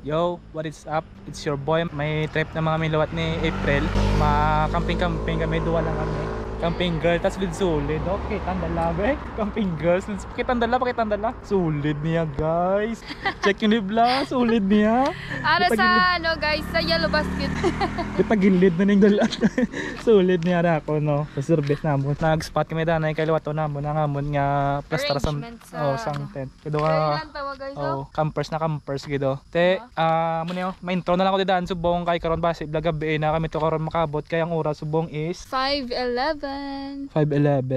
Yo, what is up? It's your boy. May trip na mga milawat ni April. Camping kami, duwa lang kami. Camping girl, tas with solid. Okay, tandala ba? Camping girls. Pakitandala. Solid niya, guys. Check yung libla, solid niya. Ara sa guys, sa yellow basket. Kita gilid na ning dala. Solid niya ra ako, no. Sa service namon. Nag-spot kami danay kay liwato namon nga plastar sang tent. Kido campers gido. Te, mo niyo, ma-intro na lang ako didaan subong kay karon base gabi na kami to karon makabot kay ang oras subong is 5:11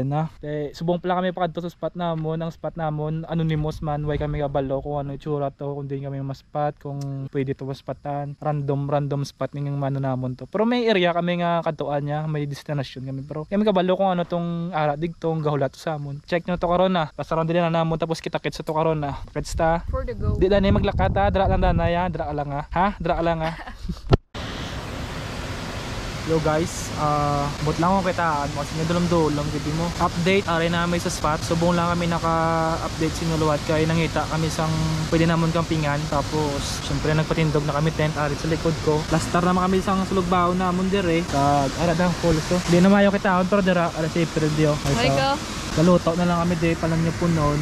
na. Te, subong pala kami pakadto sa spot namon. Ang spot namon anonymous man, way kami kabalo kung ano itsura to, kung di kami ma-spot, kung pwede to ma-spotan. Random spot ning mano namon to. Pero may area kami nga katuan niya, may destination kami. Pero kami kabalo kung ano tong ara digtong gahulat to sa amon. Check nyo to karon na. Pasaron din na namon tapos kita-kits sa to karon na. Kits ta. for the go. Di danay maglakat ha, dra lang danay ha, dra lang ha. Ha? Dra lang ha. Hello guys, bot lang ako kitaan mo kasi nadulong-dulong gidi mo. Update, aray namin sa spot. Subong lang kami naka-update sinuluwat kay nangita kami sang pwede namon kampingan. Tapos syempre nagpatindog na kami tent arit sa likod ko. Plastar naman kami sang sulugbaw namon dire. Kag aradang full so. Di na mayo kitaon pero dira ara sa April dio. Hi go. Kaluto na lang kami di palang niyo punon.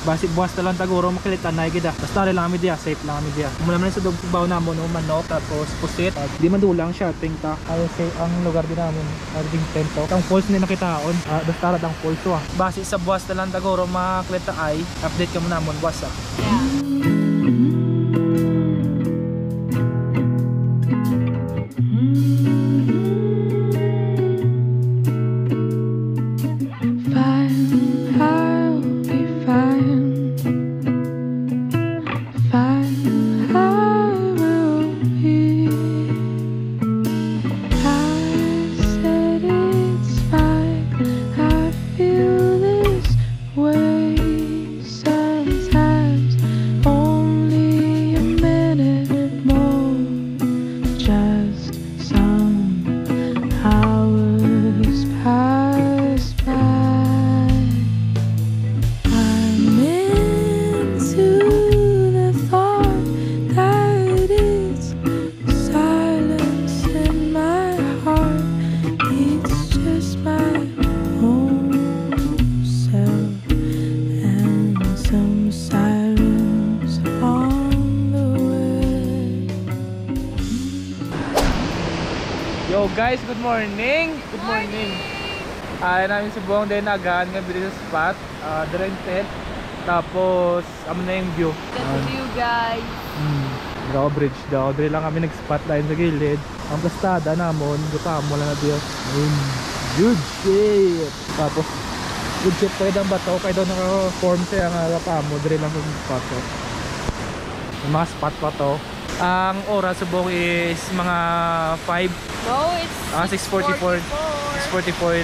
Basi buwas na lang taguro makilitan na gida. Basta lang kami dia, safe lang kami dia. Muna man sa dugbaw namon no manok tapos pusit. Di man dulang shopping ta. Ay say ang lugar din namin, ding tento. Ang falls ni nakitaon. Basta ang falls to ah. Basi sa buwas na lang taguro makilita ay update ka mo namon buwas ah. Yeah. Yo guys, good morning. Good morning. Ay namin subong din agan nga bili sa spot, direct tent. Tapos amo na yung view. That's the view guys. Draw bridge daw. Dire lang kami nag-spot line sa gilid. Ang plastada namon, guta mo lang na diyo. Good shit. Tapos good shit pa ang bato kay daw naka-form siya nga pamo dire lang sa spot to. Yung mga spot pa to. Ang oras subong is mga 5. No, it's 6:44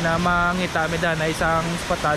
na mangita mi na isang spotan.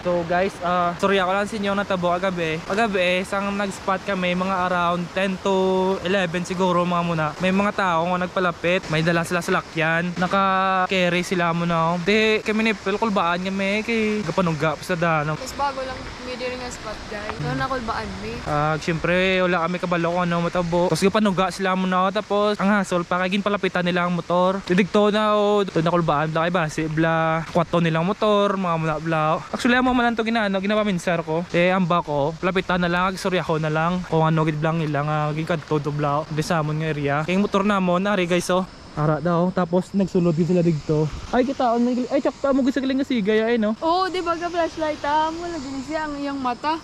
So guys, sorry ako lang sa inyo natabo kagabi. Kagabi, isang nag-spot kami mga around 10 to 11 siguro mga muna. May mga tao nga nagpalapit, may dala sila sa lakyan. Naka-carry sila muna. Di kami ni kulbaan kami kay gapanungga sa dano. Mas bago lang may ring spot guys. No nakulbaan mi. Siyempre wala kami kabalo kung ano matabo. Tapos gapanungga sila muna tapos ang hasol pa kagin palapitan nila ang motor. Didigto na o nakulbaan bla kay base bla kwato nilang motor mga muna bla. Actually man to ginawa minsar ko amba ko lapitan na lang sorry ako na lang kung ano gid lang nila gikadto do blaw di sa amon nga area kay motor namon ari guys ara daw tapos nagsulod gid sila digto ay kitaon ay tsakta mo gid sa galing nga sigay ay no di ba ka flashlight mo lagi siya ang iyang mata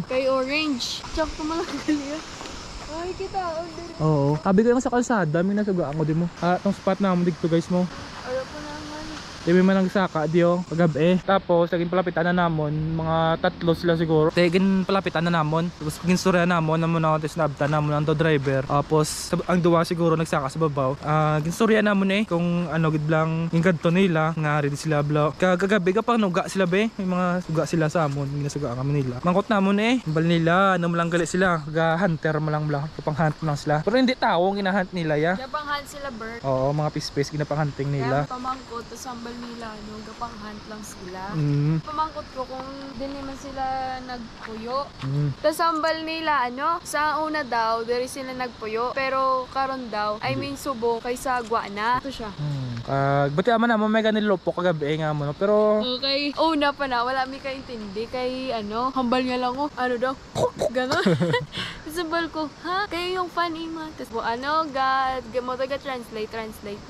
kay orange tsakta mo lang gali ay kitaon din oo sabi ko yung sa kalsada may nasugaan ko di mo tong spot namon digto guys mo Di man nagsaka diyo kagabi. Tapos naging palapitan na namon mga tatlo sila siguro. Naging palapitan na namon. Tapos ginstorya namon na tes nabta namon ang driver. Tapos ang duwa siguro nagsaka sa babaw. Ginstorya namon kung ano gid lang yung kadto nila nga rin sila bla. Kagabi kapag nuga sila be, may mga suga sila sa amon, ginasuga kami nila. Mangkot namon bal nila ano lang gali sila. Ga hunter mo lang bla, kapang hunt lang sila. Pero hindi tao ang ginahunt nila ya. Kapang hunt sila bird. Oo, mga fish ginapang hunting nila. Kaya pamangkot tas sambal nila, no, gapang hunt lang sila. Mm. Pamangkot ko kung dili man sila nagpuyo. Mm. Tapos ambal nila, ano, sa una daw, diri sila nagpuyo. Pero karon daw, I mean subo, kaysa guana. Ito siya. Buti aman naman may ganun lopo kagabi nga mo, no? Pero Okay. Una pa na, wala mi kaintindi. Kay, ano, hambal nga lang ko. Ano daw? Ganon. Sabal ko, ha? Kayo yung fan ima. Tapos, ano, mo taga-translate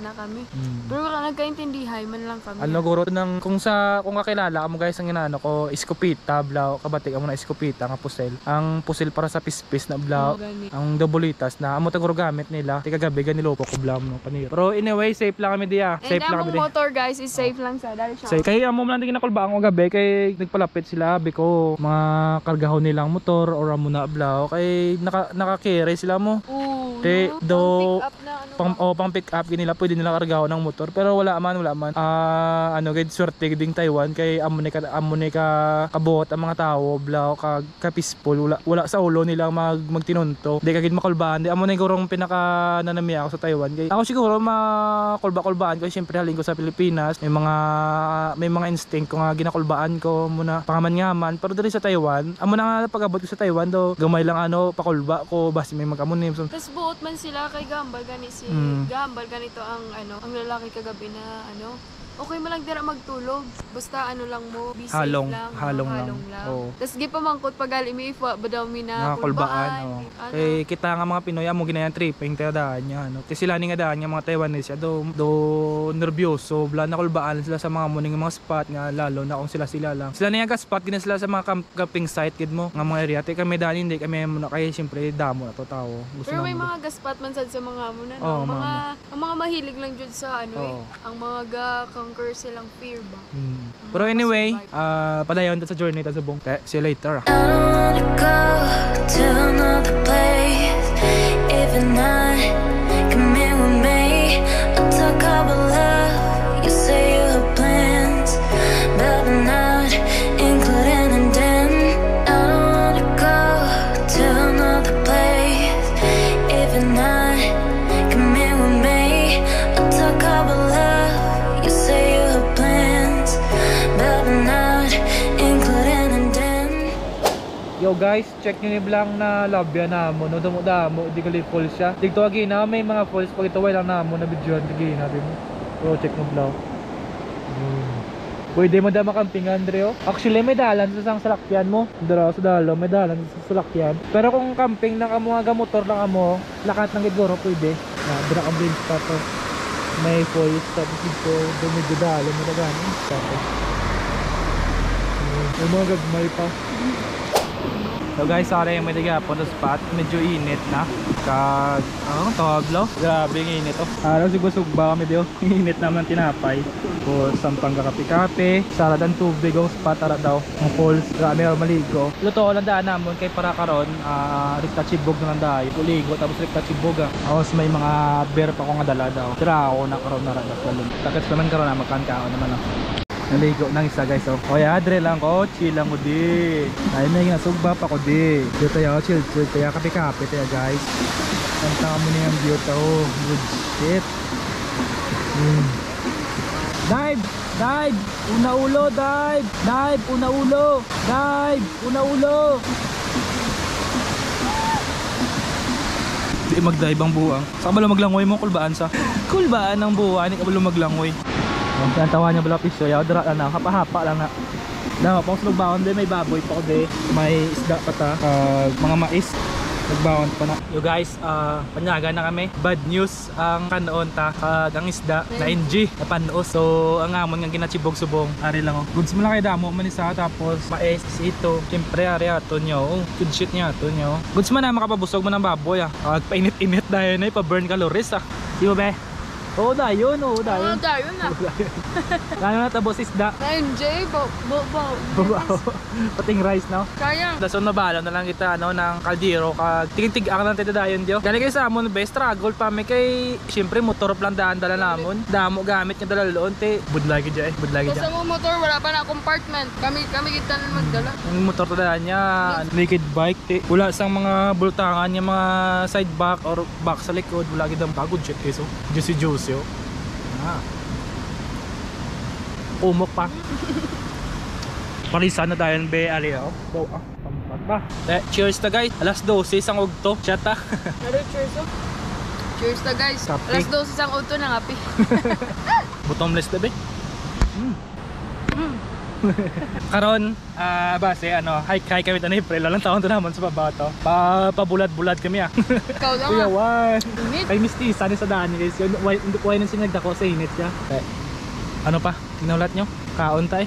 na kami. Pero wala nagkaintindihay man lang kami. ano guro nang kung kakilala ka mo guys ang inaano ko iskopita blaw kabati ka mo na iskopita nga pusel. Ang pusel para sa pispis na blaw. Ang dobolitas na amo taguro gamit nila. Ti kagabi ganiloko ko blaw no kanir. Pero anyway, safe lang kami diya. Safe lang kami. And motor guys is safe lang sa dali siya. Say kay amo man din nakulbaan ko gabi kay nagpalapit sila abi ko mga kargahon nilang motor or amo na blaw kay naka-carry sila mo. Te do pang pick up nila pwede nila kargahon ng motor pero wala man ano gid swerte ding Taiwan kay amo ni ka kabuot ang mga tao blaw ka peaceful wala sa ulo nila magtinunto di ka gid makulbaan di amo ni gurong pinaka nanami ako sa Taiwan kay ako siguro makulbaan ko syempre halin ko sa Pilipinas may mga instinct ko nga ginakulbaan ko muna pangaman pero diri sa Taiwan amo na nga pag-abot ko sa Taiwan do gamay lang ano pakulba ko basta may magamunim so, tas buot man sila kay gambal gani gambal ganito ang ang lalaki kagabi na okay mo lang dira magtulog basta lang mo be safe halong lang. Oh. Tas gipamangkot pagali mi ifa badaw mi na kulbaan eh kita nga mga Pinoy amo ginayan tripping tayo daan niya kasi sila ni nga daan niya mga Taiwanese do nervyoso bla na kulbaan sila sa mga muning mga spot nga lalo na kung sila lang sila ni nga spot gina sila sa mga camping site gid mo nga mga area te kami daan hindi kami muna kay syempre damo na to tao pero may mga gaspat man sad sa mga amo na ang mga mahilig lang jud sa ang mga conquer silang fear ba. Pero anyway, padayon sa journey ta sa Bong. See you later. I don't wanna go to another place. Even I come in with me. I'll talk about love. You say you have plans, but I'm not included in them. I don't wanna go to another place. Even I come in with me. I'll talk about love. You say you have plans, but I'm not included in them. Yo guys, check nyo ni Blang na labya na mo. No, damo, di gali falls siya. Dito agi na may mga falls pag ito wala na mo na video agi na din. So check mo Blang. Pwede mo da makampingan Andreo. Actually may dalan sa sang salakyan mo. Dara sa dalo may dalan sa salakyan. Pero kung camping nang amo nga motor lang amo, lakat ng gidoro pwede. Dra ka blink spot to. May falls tapos dito dumidalo mo dagan. May mga gagmay pa. So guys, sorry may nagapon na spot. Medyo init na. Tablo. Grabe yung init. Araw si busog ba kami diyo. Init naman tinapay. O sampang kape-kape. Sarad ang tubig ang spot. Tara daw. Ang falls. Grabe ako maligo. Luto lang daan naman kay para karon. Rikta chibog na lang dayo. Puligo tapos rikta chibog. Tapos may mga beer pa ko nga dala daw. Tira ako na karon na rin. Takit naman karon na magkanka ako naman. Naligo ng isa guys oh. Oy adre lang ko, chill lang ko di. Ay may ginasugba pa ko di. Dito tayo chill tayo kape-kape tayo guys. Kanta mo na yung view to. Good shit. Dive! Dive! Una ulo, dive! Dive! Una ulo! Dive! Una ulo! Di mag-dive ang buwang. Saka ba lumaglangoy mo kulbaan sa? Kulbaan ng buwang, hindi ka ba lumaglangoy? Ang tawa niya bala pisyo, yaw dara na, hapa-hapa lang na. Daw, pang sulugbaon din, may baboy pa ko din. May isda pa ta, mga mais. Nagbaon pa na. Yo guys, panyaga na kami. Bad news ang kanoon ta, ang isda na NG, na panos. So, ang amon nga ginachibog subong. Ari lang oh. Goods mo lang kay damo, manisa, tapos mais, ito. Siyempre, ari ato nyo. Good shit niya ato nyo. Goods mo na, makapabusog mo ng baboy painit-init dahil na, pa-burn calories Di ba be? Oo dayon, oo dayon. Oo dayon na. Kaya na tabos isda. Na-enjoy, Babaw. Pating rice no? Kaya. Dason na bala na lang kita ng kaldero kag tig-tig-ak lang tayo dayon dio. Gani kay sa amon be struggle pa may kay syempre motor plan daan dala namon. Damo gamit nga dala loon te budlagi dya budlagi dya. Sa mo motor wala pa na compartment. Kami kita na magdala. Ang motor dala niya naked bike te. Wala sang mga bultangan niya mga side back or back sa likod wala gid ang pagod check keso. Juicy yo. Umok pa. Parisan na dahil be aliyo. So, pampat ba? Cheers na guys. Alas 12 sang ugto. Chat ah. Ano, cheers oh. Cheers na guys. Kape. Alas 12 sang auto na ngapi. Bottomless na be. Karon, base ano, hike kami ta ni April. Lalang taon to naman sa baba to. Pabulad-bulad kami ah. Ikaw lang Kuya ah. Juan. Init. Kay Mistisa ni sa daan guys. Yun, hindi ko ayun sinagda ko sa init siya. Ano pa? Ginulat nyo? Kaon tay.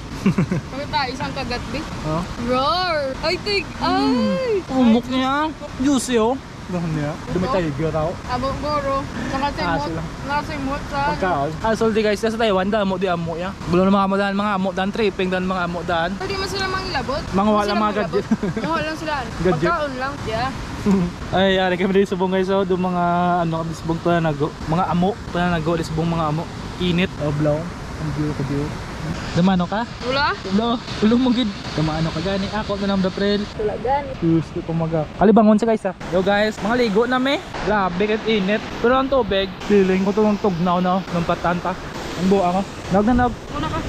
Pakita, isang kagat be. Oh. Roar! Ay, tig! Ay! Umok niya. Juicy oh. Gano'n niya. Dumi tayo giraw. Abang goro. Aso lang. Nakasimot sa Pagkaon. Asol di guys. Sa Taiwan, damo di amo ya. Gulo na mga amo daan. Tripping daan mga amo daan. Pwede mo sila mangilabot. Mga Hindi wala sila mga manglabot. gadget. Mga lang sila. Gadget. Pagkaon lang. Yeah. Ay, ari kami dito subong guys. So, doon mga ano kami subong pananago. Mga amo. Pananago. Subong mga amo. Init. Oblaw. Ang view ka view. Damano ka? Wala? Ulo. Ulong mong gid. Damano ka gani. Ako na ng April. Wala gani. Gusto ko maga. Kalibangon sa guys ah. Yo guys, mga ligo na me. Grabe kahit init. Pero ang tubig, feeling ko itong tugnaw na ng patanta. Ang buha ko. Nag. Una ka.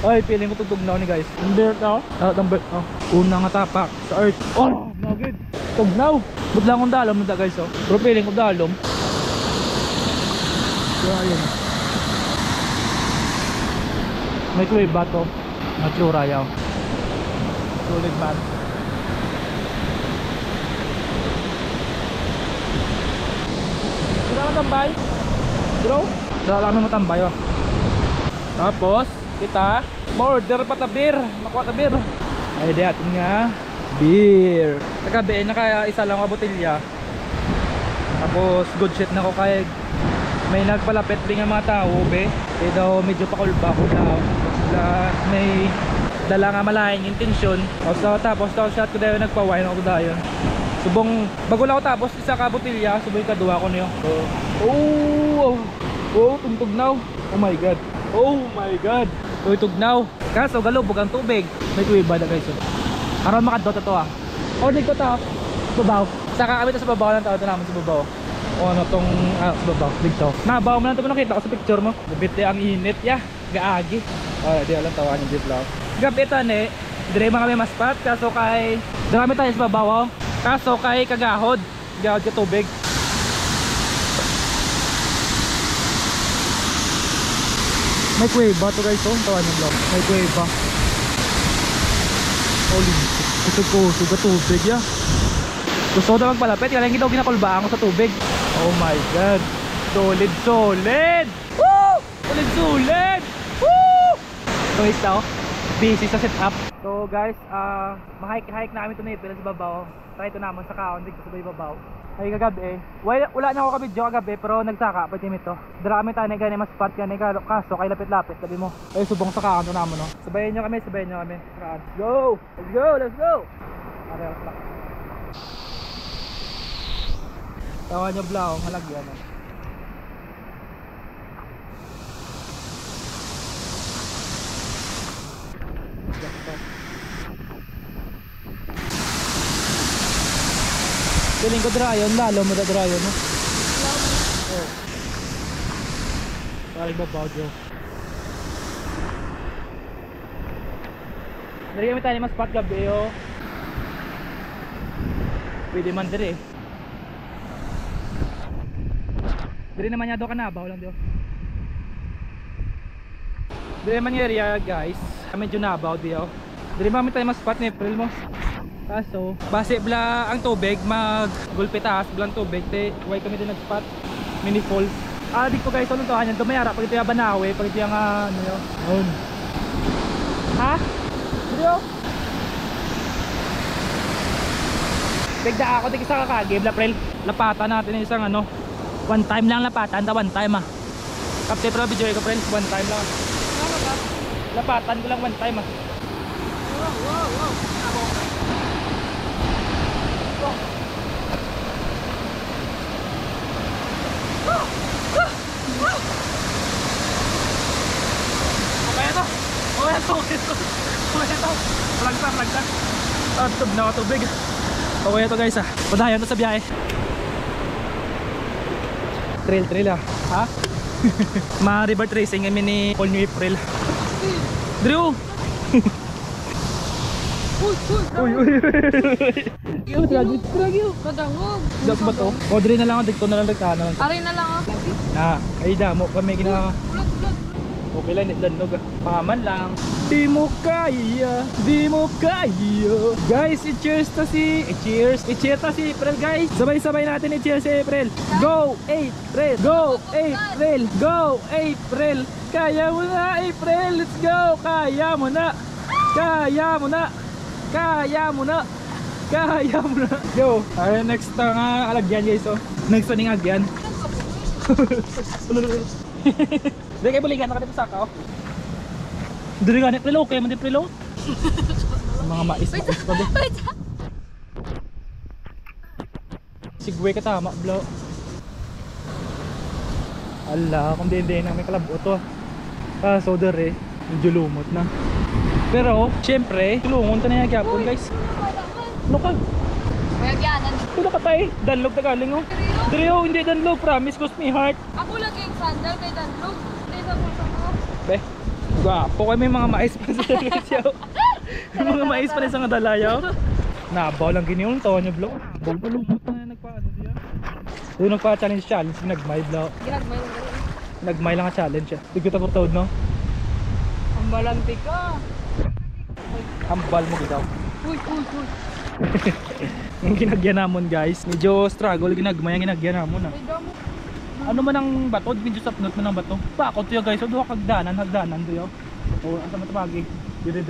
Ay, feeling ko itong tugnaw ni guys. Ang bert ako. Ang bert ako. Una nga tapak sa earth. Oh, nagid. Tugnaw. Ba't lang akong dalom na guys oh. Pero feeling ko dalom. Kaya yun. May kuwi ba to? Matsura yaw. Sulit ba? Sila matambay? Bro? Sila lang matambay oh. Tapos kita order pa ta beer. Makuha ta beer. Ay di atin nga beer. Nakabi naka isa lang ka botelya. Tapos good shit na ko kay may nagpalapit din ang mga tao be. Kaya daw medyo pakulba ko daw. May dala nga malayang intensyon. Tapos shot ko daw nagpa-wine ako dayon. Subong bago lang ako tapos isa ka botelya, subong kadua ko niyo. Oh, tugnaw. Oh my god. Oh my god. Uy, tugnaw. Kaso galubog ang tubig. May tuwiba na guys. Aron makadot to ah. Oh, dito ta. Babaw. Saka kami ta sa babaw ng tao naman sa babaw. O ano tong babaw dito. Nabaw mo lang ito nakita ko sa picture mo. Gabit ang init ya. Gaagi. Oh, di alam tawa ni Jeep lang. Gabi tani, dire mga kami maspat kaso kay dami tayo sa babaw. Kaso kay kagahod, gahod ka tubig. May kuweba to guys, oh, tawa niyo lang. May kuweba. Holy, ito suga tubig ya. Gusto daw magpalapit, kaya lang daw ginakulbaan ko sa tubig. Oh my god. Solid. Woo! Solid. Woo! So guys daw, busy sa setup. So guys, mahike namin ito na ipila sa babaw. Try ito naman sa kaon, dito sa babaw. Ay kagabi, wala na ako kabidyo kagabi pero nagsaka pati ito. Drami tayo na gani mas spot gani kaso kay lapit-lapit sabi mo. Ay subong sa kaon to naman no. Sabayan nyo kami. Go! Let's go! Areos lang. Tawa nyo blaw, halagyan no. Piling ko drayon, lalo mo na drayon no? Oh. Parang babaw dyo. Dari kami tayo mas spot gabi oh. Pwede man dire. Dari naman niya do kanabaw lang dyo. Dari man yung area guys. Medyo nabaw dyo. Dari mami tayo mas spot ni April mo. Kaso, base bla ang tubig, mag-gulpi taas, blang tubig, way kami din nag-spot, mini falls. Di ko guys, anong tawahan yan, tumayara, pag ito yung banawe, pag ito yung ano yun. Noon. Ha? Video? Bigda ako, tig isa kakagib, April, lapatan natin yung isang ano, one time lang lapatan, one time ah. Kapte pero video ko friends, one time lang. Lapatan ko lang one time ah. Wow. Plagtan. Tub na tubig. Okay ito guys ah. Padayon to sa biyahe. Trail ah. Ha? Ma river tracing kami ni Paul New April. Drew! Uy! Yung dragi. Kadangog. Dak ba to? O, dre na lang ako. Dito na lang nagkana lang. Aray na lang ako. Ay damo kami gina. Okay lang, nitlandog. Paman lang. Di mo kaya. Guys, i-cheers ta si... I-cheers ta si April, guys. Sabay-sabay natin i-cheers si April. Go, April! Go, April! Go, April! Kaya mo na, April! Let's go! Kaya mo na! Go! Ay, next nga alagyan, guys. Oh. Next na nga agyan. Dili kayo balikan na kanito saka, oh. Dili ka, prelo, kayo man di prelo. Mga mais pa ba? Sigway ka tama, blo. Ala, kung din na may kalabo to. Kaso dere, medyo lumot na. Pero, syempre, tulungon ta na yung gyapon, guys. Ano ka? Mayagyanan. Tulo ka tayo, danlog na galing, oh. Dere, oh, hindi danlog, promise, cause me heart. Ako lagi yung sandal kay Danlog. Sa mo. Be, gwapo kayo, may mga mais pa sa dalayaw. May mga mais pa rin sa dalayaw. Nabaw lang giniyon, tawa niyo vlog. Nabaw pa lumot na nagpa-ano diya. Doon nagpa-challenge, nagmay vlog. Ginagmay lang gano'n. Nagmay lang ang challenge siya. Di ko takot no? Ang balanti ka. Hambal mo gitaw. Uy. Yung ginagyan namon, guys. Medyo struggle ginagmay ang ginagyan namon, ah. May damo. Ano man ang bato, medyo sapnot man ang bato. Bakot yo, guys. So duha hagdanan do yo. O ang tama tabagi. Dire.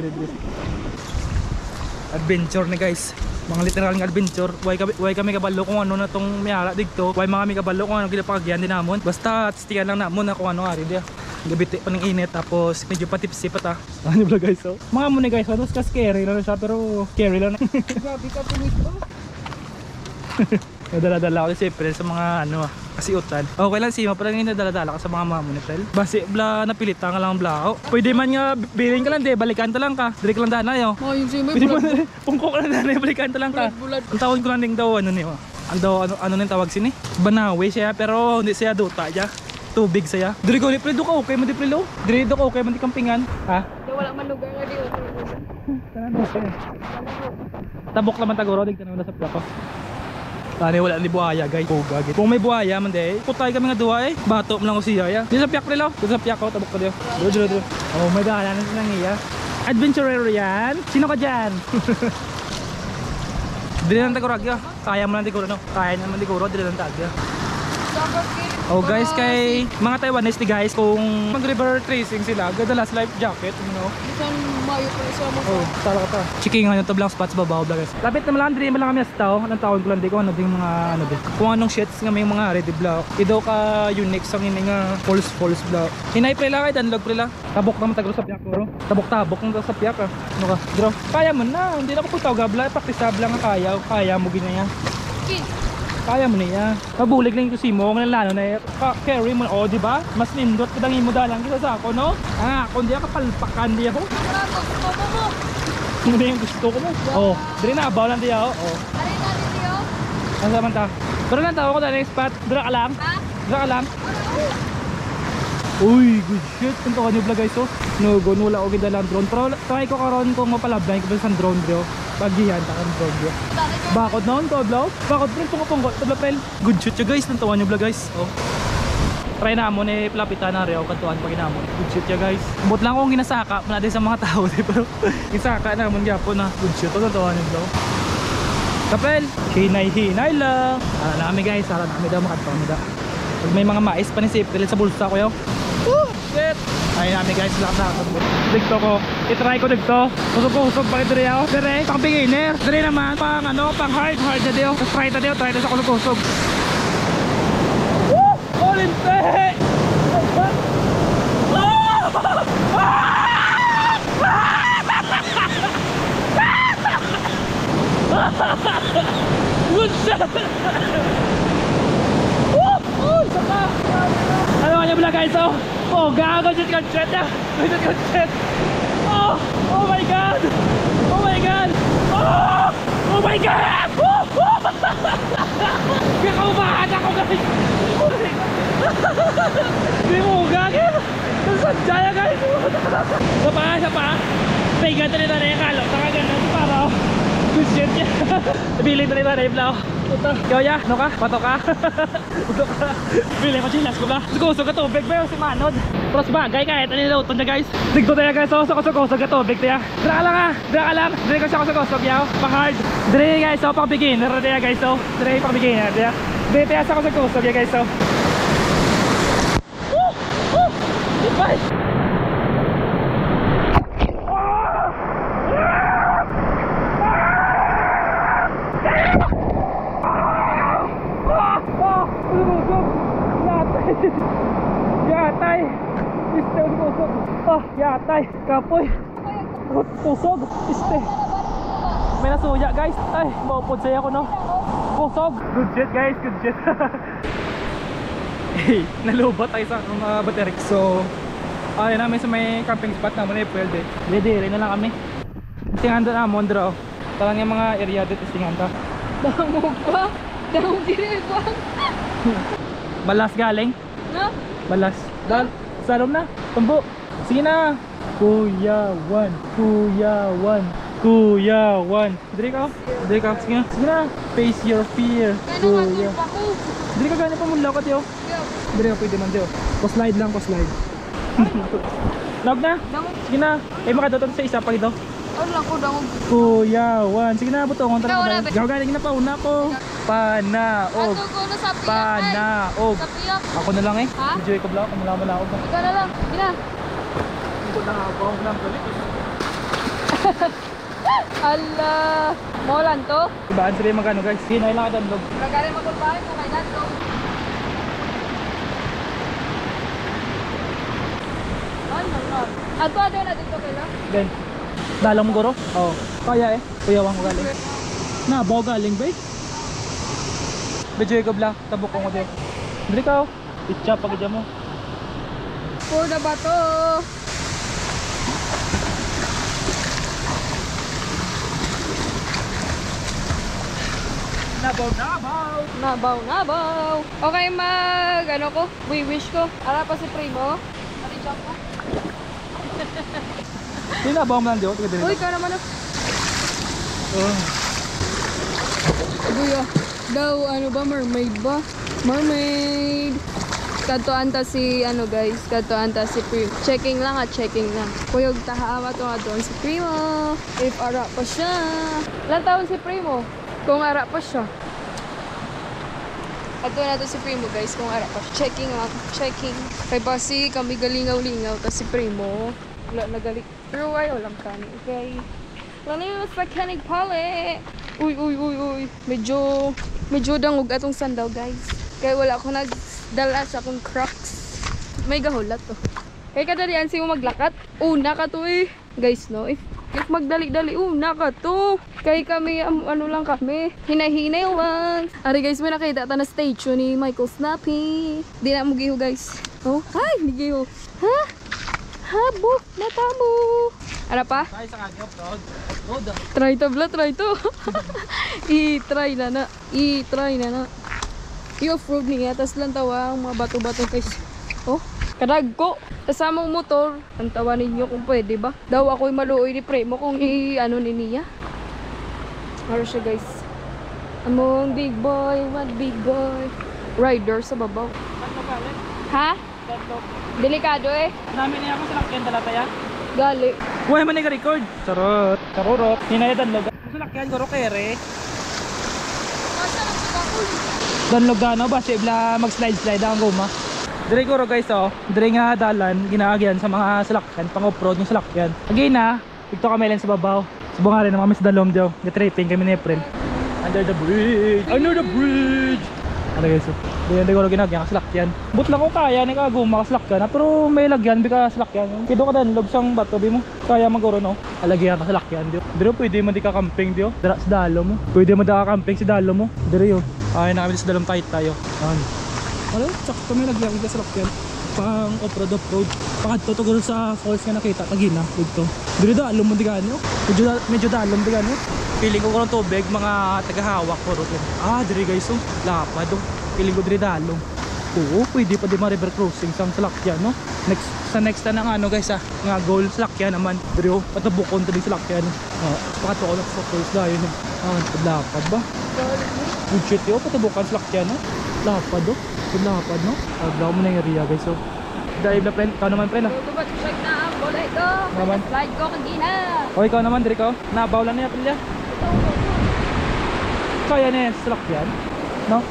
Adventure ni, guys. Mga literal nga adventure. Way kami kabalo kung ano na tong mayara dito. Way mga kami kabalo kung ano ginapakagyan din namon. Basta tistigan lang namon na kung ano ari dia. Gabiti pa ng init, tapos medyo patipsi pa ta. Ano ba, guys? So, mga muna, guys, ano ka scary lang siya, pero scary lang. Grabe ka pulis ko. Nadala-dala ko si April sa mga ano, kasiutan. Okay lang si parang nadala-dala ka sa mga mamo ni April. Basi bla napilita ka lang bla. Pwede man nga bilhin ka lang di, balikan ta lang ka. Diri ka lang dana yo. Oh, yung simoy Pwede bulat. man pungko ka lang dana, balikan ta lang ka. Bulat. Ang tawon ko lang ding daw ano niyo. Ang daw ano nang tawag sini? Banawe siya pero hindi siya duta ja. Tubig saya. Diri ko ni April do ka okay man di April. Diri do ka okay man di kampingan. Ha? Wala man lugar nga di. Tabok naman taguro dig tanong na sa plato. Tani wala ni buhaya, guys. Puga gid. Kung may buhaya man day, putay kami nga duha eh. Bato man lang ko siya ya. Di sa piyak relo. Di sa piyak ko tabok ko dio. Dro. Oh, may daanan na nang iya. Adventurer yan. Sino ka diyan? Dili lang taguro agyo. Kaya mo lang taguro no. Kaya naman taguro dili lang tagyo. Oh guys, kay mga Taiwanese ni guys, kung mag-river tracing sila, gadalas life jacket, you know. Bisan mayo pa sa mo. Oh, tala ka ta. Checking nga yung tablang spots babaw bla guys. Lapit na malang diri malang kami sa tao. Anong tawag ko lang di ko ano ding mga ano din. Kung anong shits nga may mga ready bla. Idaw ka unique sa ngini nga false bla. Hinay prela kay danlog prela. Tabok naman tagro sa piyak bro. Tabok ng sa piyak ah. Ano ka? Bro, kaya mo na. Hindi na ko putaw gabla, practice bla nga kaya mo ginaya. Kaya mo niya. Mabulig lang yung kusimo, ng lalo na carry mo, o diba? Mas nindot kadangin mo dalang kita sa ako, no? Kung di ako palpakan di ako. Hindi yung gusto ko mo. Oh, dili na, baw lang di ako. Oh. Aray natin diyo. Ano naman ta? Pero lang tawag ko dahil next spot. Dira ka lang. Dira ka lang. Uy, good shit. Kung tawa niyo vlog guys, oh. No, wala ko gidalang drone. Pero try ko karon kung mapalablan ko sa drone, bro. Pagihan ta kan drone, bro. Bakod noon to vlog. Bakod print pungko tabla pel. Good shoot ya guys, nantawan niyo vlog guys. Oh. Try na mo ni palapitan na reo kantuan pag inamon. Good shoot ya guys. Bot lang kung ginasaka pa natin sa mga tao, pero gisaka na mon gyapon na. Good shoot to nantawan niyo vlog. Kapel, hinay lang. Ara na kami guys, ara na kami daw makadto da. Pag may mga mais pa ni si April sa bulsa ko yo. Woo! Shit! Ay namin guys, lakad. Digto ko. I-try ko digto. Usog pa diri ako. Dire, pang beginner. Dire naman pang ano, pang hard na dio. Try ta sa kusog. Woo! Olinte! Good shot! Woo! Saka! Ano nga niya pala guys, oh gago dyan content na. Oh my god, oh my god, oh my god, kaya kaubahan ako guys. Hindi mo gagin. Jaya guys! Sa pa! May ganito nito na yung kalok. Saka ganun para good shit niya. Nabiling na nito na yung blaw. Kaya, ano ka? Pato ka? Pato ka? Bili ko chilas ko ba? Sukuso ka tubig ba yung si Manod? Pros bagay kahit ano niluto niya guys. Digto tayo guys. So, sukuso ka tubig tayo. Dra ka lang ha! Dra ka lang! Dra ko siya sukuso yaw. Pang hard. Dra guys. So, pang beginner tayo guys. So, dra pang beginner tayo. Dra tayo sa sukuso tayo guys. So, bye! Yatay! Iste, usog! Oh, yatay! Kapoy! Usog! Iste! May nasuya guys! Ay, maupod sa'yo ako no! Usog! Good shit guys! Good shit! Hey, nalubat tayo sa mga baterik. So, ayun namin sa may camping spot naman eh, pwede. Dede, na lang kami. Tinganda na, Mondra. Parang yung mga area dito, tinganda. Damog pa? Damog gini pa? Balas galing? No? Balas. Dal, salom na. Tumbo. Sige na. Kuya 1. Kuya 1. Kuya 1. Dili ka. Dili ka. Sige na. Sige na. Face your fear. Kuya. Dili ka ganyan pa mong lakot yo. Dili ka pwede man yo. Pa-slide lang, pa-slide. Log na. Sige na. Eh makadoton sa isa pa ito. Ano lang ko damog. Kuya 1. Sige na, buto. Ikaw na, be. Gaw galing na pa. Una ko. Panaog. Ato ko na sa piyak. Panaog. Sa piyak. Ako na lang eh. Ha? Enjoy ko vlog. Malaman na ako. Ikaw na lang. Gina. Hindi na ako. Ako lang balik. Allah. Molan to? Ibaan sila yung magano guys. Hinay lang ka download. Kagaling magulbahin mo kay Dad to. Ano? Ato na dito kayo? Then, dalang mo guro? Oo. Kaya eh. Kuyawang ko galing. Na, bawa galing ba eh? Medyo ko bla. Tabok ko mo din. Dili ka oh. Itcha pag mo. Pura ba to? Nabaw. Nabaw. Okay, ano ko? Wish ko. Ara pa si Primo. Ari jump ko. Hindi nabaw mo lang diyo. Uy, ka naman ah. Oh. Kuya, daw ano ba, mermaid ba? Mermaid. Katuan ta si ano guys, katuan ta si Primo. Checking lang at checking lang. Kuyog tahawa to nga doon si Primo. If ara pa siya. Ilang taon si Primo? Kung ara pa siya. Katuan na to si Primo guys, kung ara pa siya. Checking lang, checking. Kay basi kami galingaw-lingaw ta si Primo. Wala na gali. Pero ayaw lang kani, okay? Lalo sa kanig pali. Uy. Medyo dangog atong sandal guys. Kaya wala ako nagdala sa akong Crocs. May gahulat to. Kaya kadalian siya mo maglakat. Una ka to eh. Guys no, if magdali-dali, una ka to. Kaya kami, ano lang kami. Hinay-hinay lang. Ari guys, may nakita ta na statue ni Michael Snappy. Di na mo giho guys. Oh, hi, di giho. Ha? Habo, natamo. Ano pa? Ay, sa kanya, road. Try to bla, try to. I-try na na. I-off-road niya, tas lang tawa ang mga bato-bato guys. Oh, kadag ko. Kasamang motor. Ang tawa ninyo kung pwede ba? Daw ako'y maluoy ni Primo kung i-ano ni niya. Ano siya guys? Among big boy, what big boy? Rider sa babaw. Ano galing? Ha? Tatlo. Delikado eh. Namin niya ako sa lakyan dala tayo. Gali. Huwag man nag-record. Charot. Karurot. Hinayadan log. Sa lakyan ko kere. Danlog gano ba? Sibla mag-slide ang goma. Dire ko guys oh. Dire nga dalan. Ginaagyan sa mga salakyan. Pang off-road yung salakyan. Again na. Dito kami lang sa babaw. Subong rin naman kami sa dalom diyo. Get-tripping kami ni April. Under the bridge. Under the bridge. Ano guys oh. Hindi ko ginagyan ka salakyan. But lang ko kaya ni kaguma ka salakyan. Pero may lagyan bika salakyan. Kido ka danlog sang bato bi mo. Kaya maguro no. Alagyan ka salakyan diyo. Dire pwede man di ka camping diyo. Dira sa dalo mo. Pwede man di ka camping sa dalo mo. Dire yo. Ay na kami sa dalom tayo. Ano? Sakto may lagyan ka salakyan. Pang off-road. Pakadto to guro sa falls nga nakita kagina dito. Dire dalo mo di ganyo. Medyo dalom di ganyo. Feeling ko ng tubig mga tagahawak ko rin. Dire guys oh. Lapad oh. Feeling ko dire dalom. Oo, pwede pa di ma-river crossing sa salakyan, no? Sa next na nga, ano guys, nga goal salakyan naman. Pero, patabukon tabi salakyan. Pakato ko lang sa first na yun. Padlapad ba? Good shit yun, patabukan salakyan, no? Lapad, oh. Padlapad, no? Pagdaw mo na yung area, guys, so. Dahil na, friend. Ikaw naman, friend, Go ba check na ang bulay ko? Naman. Slide ko kagina. O, ikaw naman, diri ka. Nabaw lang na yung pilya. Kaya na yan, salakyan. No?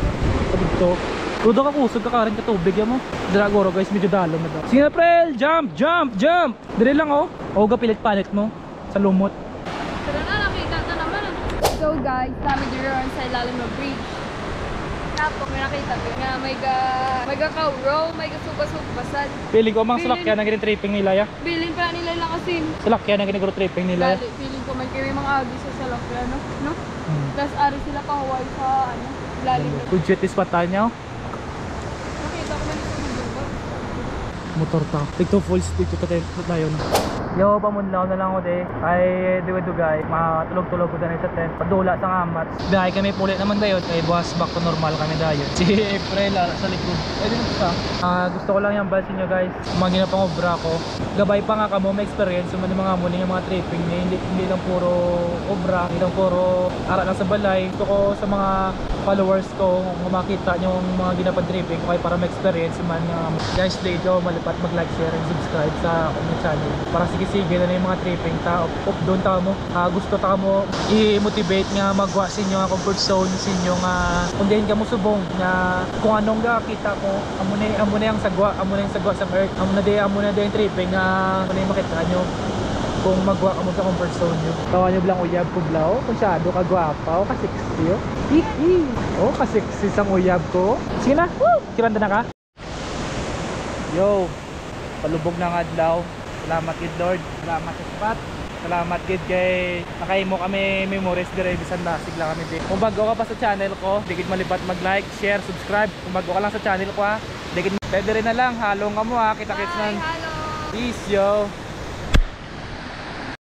Pagdito. Rudo ka kusog ka karin ka tubig yan mo. Dragoro guys, medyo dalom na daw. Sige na prel, jump, jump, jump. Dili lang oh. O gapilit palit mo sa lumot. Tara na, nakita na naman. So guys, kami dito sa ilalim ng bridge. Tapos may nakita ko nga may ka-row, may kasuba-subasan. Piling ko mang salakyan na ganyan tripping nila ya. Bilin pa nila lang kasi. Salakyan na ganyan tripping nila ya. Feeling ko may kiri mga agi sa salakyan, no? Tapos ari sila kahuway sa lalim ng Budget is patanya oh. Nakita ko man ito mo. Motor ta. Tigto full speed to tayo na. Yo, pamunlaw na lang ako de. Ay, duwe-dugay. Matulog-tulog ko na sa tent. Padula sa ngamat. Dahil kami pulit naman dayon. Kay buwas back to normal kami dayon. Si April sa likod. Pwede mo sa. Gusto ko lang yung balsin nyo guys. Mga ginapangobra ko. Gabay pa nga kamo may experience. Yung mga muna yung mga tripping niya. Hindi lang puro obra. Hindi lang puro aral lang sa balay. Gusto ko sa mga followers ko kung makita nyo yung mga ginapag-tripping ko. Kaya para may experience man. Guys, dito malipat mag-like, share, and subscribe sa akong channel. Para sige na yung mga tripping ta up doon ta mo gusto ta mo i-motivate nga magwa sa inyo nga comfort zone sa inyo nga kung dihin ka mo subong nga kung anong kita mo amo na yung sagwa sa earth amo na yung tripping nga amo na yung makita nyo kung magwa ka mo sa comfort zone nyo. Tawa nyo bilang uyab ko blaw masyado ka gwapa o ka-sexy o hihi o ka-sexy sang uyab ko. Sige na, kiranda na ka. Yo, palubog na nga adlaw. Salamat kid Lord, salamat sa spot. Salamat kid kay nakaimo kami memories dire bisan dasig lang kami di. Kung bago ka pa sa channel ko, digid malipat mag-like, share, subscribe. Kung bago ka lang sa channel ko digid pwede rin na lang halong ka mo kita-kits nan. Hello. Peace yo.